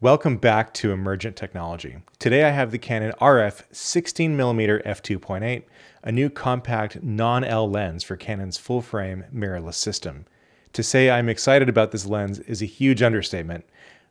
Welcome back to Emergent Technology. Today I have the Canon RF 16mm f2.8, a new compact non-L lens for Canon's full-frame mirrorless system. To say I'm excited about this lens is a huge understatement,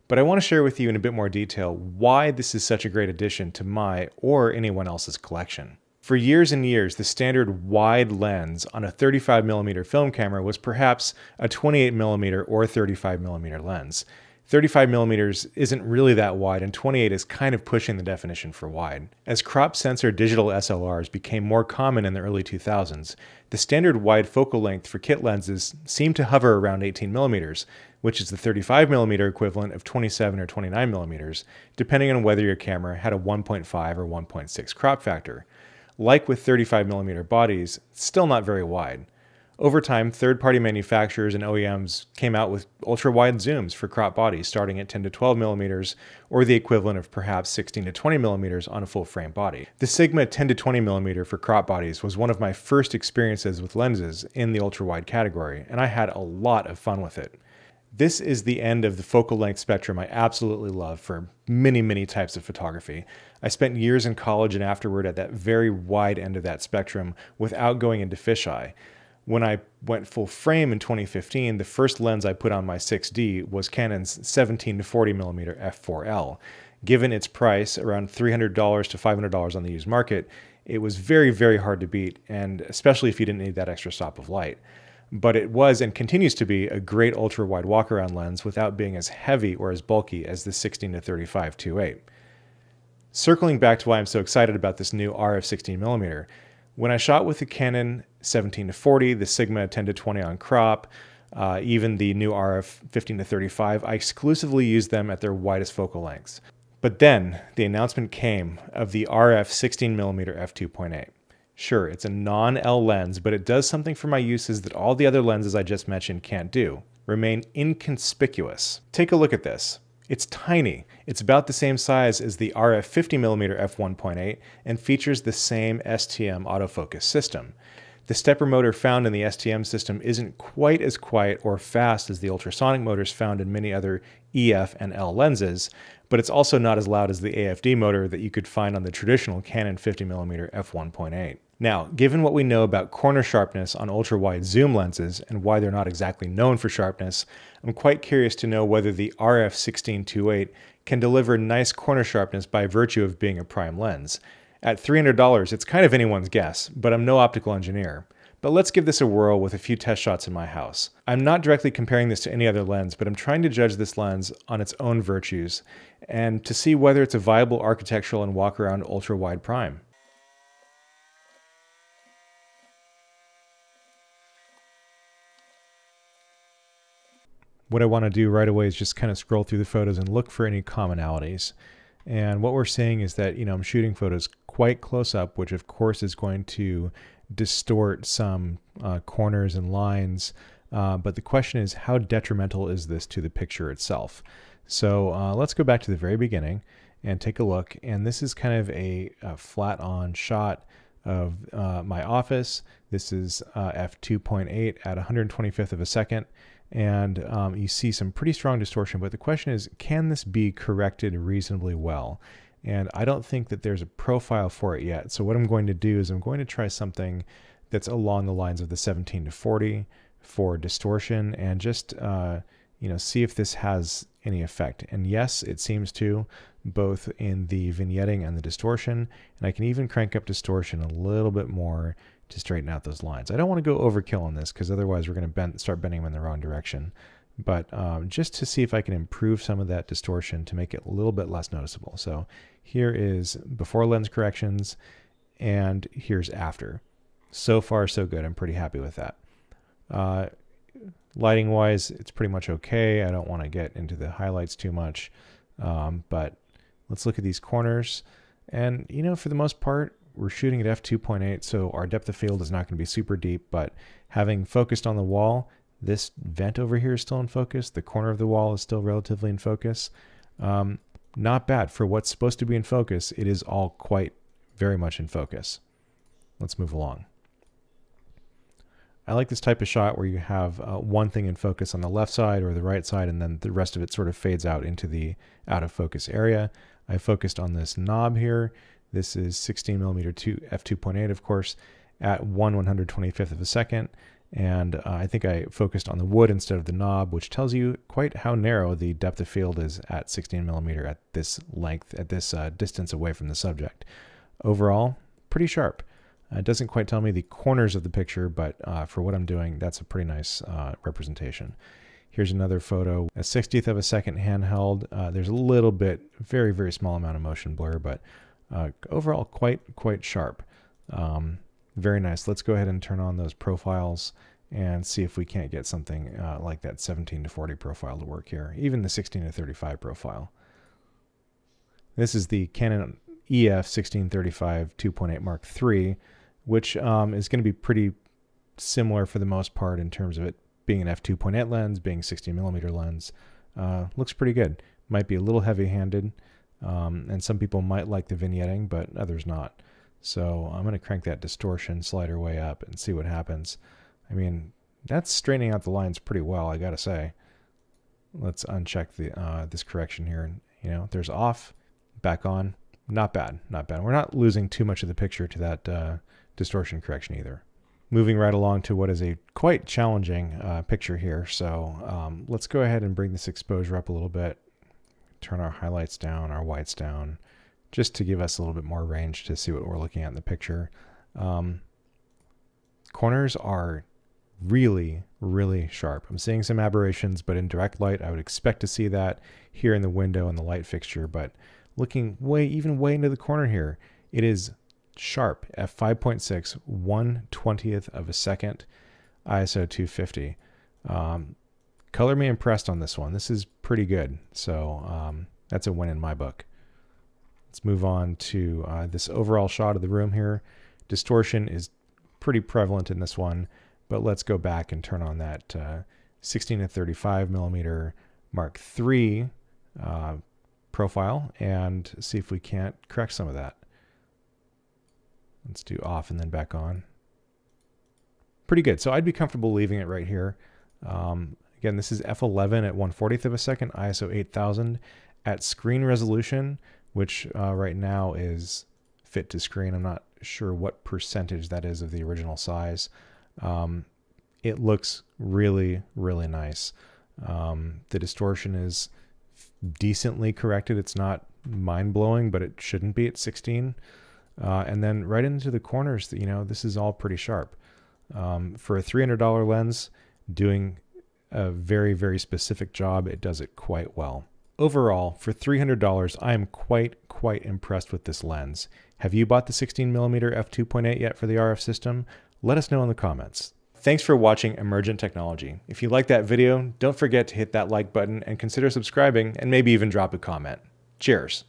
but I want to share with you in a bit more detail why this is such a great addition to my or anyone else's collection. For years and years, the standard wide lens on a 35mm film camera was perhaps a 28mm or 35mm lens. 35mm isn't really that wide, and 28 is kind of pushing the definition for wide. As crop sensor digital SLRs became more common in the early 2000s, the standard wide focal length for kit lenses seemed to hover around 18mm, which is the 35mm equivalent of 27 or 29mm, depending on whether your camera had a 1.5 or 1.6 crop factor. Like with 35mm bodies, it's still not very wide. Over time, third-party manufacturers and OEMs came out with ultra-wide zooms for crop bodies starting at 10 to 12mm, or the equivalent of perhaps 16 to 20mm on a full-frame body. The Sigma 10 to 20mm for crop bodies was one of my first experiences with lenses in the ultra-wide category, and I had a lot of fun with it. This is the end of the focal length spectrum I absolutely love for many types of photography. I spent years in college and afterward at that very wide end of that spectrum without going into fisheye. When I went full frame in 2015, the first lens I put on my 6D was Canon's 17 to 40mm f4L. Given its price, around $300 to $500 on the used market, it was very hard to beat, and especially if you didn't need that extra stop of light. But it was and continues to be a great ultra-wide walk-around lens without being as heavy or as bulky as the 16 to 35 2.8. Circling back to why I'm so excited about this new RF 16mm, when I shot with the Canon 17 to 40, the Sigma 10 to 20 on crop, even the new RF 15 to 35, I exclusively used them at their widest focal lengths. But then the announcement came of the RF 16mm f2.8. Sure, it's a non-L lens, but it does something for my uses that all the other lenses I just mentioned can't do: remain inconspicuous. Take a look at this. It's tiny. It's about the same size as the RF 50mm f1.8 and features the same STM autofocus system. The stepper motor found in the STM system isn't quite as quiet or fast as the ultrasonic motors found in many other EF and L lenses, but it's also not as loud as the AFD motor that you could find on the traditional Canon 50mm f1.8. Now, given what we know about corner sharpness on ultra-wide zoom lenses and why they're not exactly known for sharpness, I'm quite curious to know whether the RF 16-28 can deliver nice corner sharpness by virtue of being a prime lens. At $300, it's kind of anyone's guess, but I'm no optical engineer. But let's give this a whirl with a few test shots in my house. I'm not directly comparing this to any other lens, but I'm trying to judge this lens on its own virtues and to see whether it's a viable architectural and walk-around ultra-wide prime. What I want to do right away is just kind of scroll through the photos and look for any commonalities. And what we're seeing is that, I'm shooting photos quite close up, which of course is going to distort some corners and lines. But the question is, how detrimental is this to the picture itself? So let's go back to the very beginning and take a look. And this is kind of a flat-on shot of my office. This is f2.8 at 125th of a second. And you see some pretty strong distortion, but the question is, can this be corrected reasonably well? And I don't think that there's a profile for it yet. So what I'm going to do is I'm going to try something that's along the lines of the 17 to 40 for distortion and just see if this has any effect. And yes, it seems to, both in the vignetting and the distortion. And I can even crank up distortion a little bit more to straighten out those lines. I don't want to go overkill on this because otherwise we're going to start bending them in the wrong direction. But just to see if I can improve some of that distortion to make it a little bit less noticeable. So here is before lens corrections and here's after. So far so good. I'm pretty happy with that. Lighting wise, it's pretty much okay. I don't want to get into the highlights too much. But let's look at these corners. And for the most part, we're shooting at f2.8, so our depth of field is not going to be super deep, but having focused on the wall, this vent over here is still in focus. The corner of the wall is still relatively in focus. Not bad. For what's supposed to be in focus, it is all quite very much in focus. Let's move along. I like this type of shot where you have one thing in focus on the left side or the right side, and then the rest of it sort of fades out into the out of focus area. I focused on this knob here. This is 16mm f2.8, of course, at 1/125th of a second. And I think I focused on the wood instead of the knob, which tells you quite how narrow the depth of field is at 16mm at this length, at this distance away from the subject. Overall, pretty sharp. It doesn't quite tell me the corners of the picture, but for what I'm doing, that's a pretty nice representation. Here's another photo, a 60th of a second handheld. There's a little bit, very, very small amount of motion blur, but overall quite sharp. Very nice. Let's go ahead and turn on those profiles and see if we can't get something like that 17-40 profile to work here, even the 16-35 profile. This is the Canon EF 1635 2.8 Mark III, which is going to be pretty similar for the most part in terms of it being an f2.8 lens, being 16mm lens. Looks pretty good. Might be a little heavy-handed, and some people might like the vignetting, but others not. So I'm going to crank that distortion slider way up and see what happens. I mean, that's straightening out the lines pretty well, I gotta say. Let's uncheck the this correction here. You know, there's off, back on. Not bad, not bad. We're not losing too much of the picture to that distortion correction either. Moving right along to what is a quite challenging picture here. So let's go ahead and bring this exposure up a little bit. Turn our highlights down, our whites down, just to give us a little bit more range to see what we're looking at in the picture. Corners are really, really sharp. I'm seeing some aberrations, but in direct light, I would expect to see that here in the window and the light fixture. But looking even way into the corner here, it is sharp at 5.6, 1/20th of a second, ISO 250. Color me impressed on this one. This is pretty good. So that's a win in my book. Let's move on to this overall shot of the room here. Distortion is pretty prevalent in this one, but let's go back and turn on that 16-35mm Mark III profile and see if we can't correct some of that. Let's do off and then back on. Pretty good. So I'd be comfortable leaving it right here. Again, this is f11 at 1/40th of a second, ISO 8000 at screen resolution, which right now is fit to screen. I'm not sure what percentage that is of the original size. It looks really, really nice. The distortion is decently corrected. It's not mind-blowing, but it shouldn't be at 16. And then right into the corners, you know, this is all pretty sharp. For a $300 lens, doing a very, very specific job, it does it quite well. Overall, for $300, I am quite impressed with this lens. Have you bought the 16mm f2.8 yet for the RF system? Let us know in the comments. Thanks for watching Emergent Technology. If you liked that video, don't forget to hit that like button and consider subscribing and maybe even drop a comment. Cheers.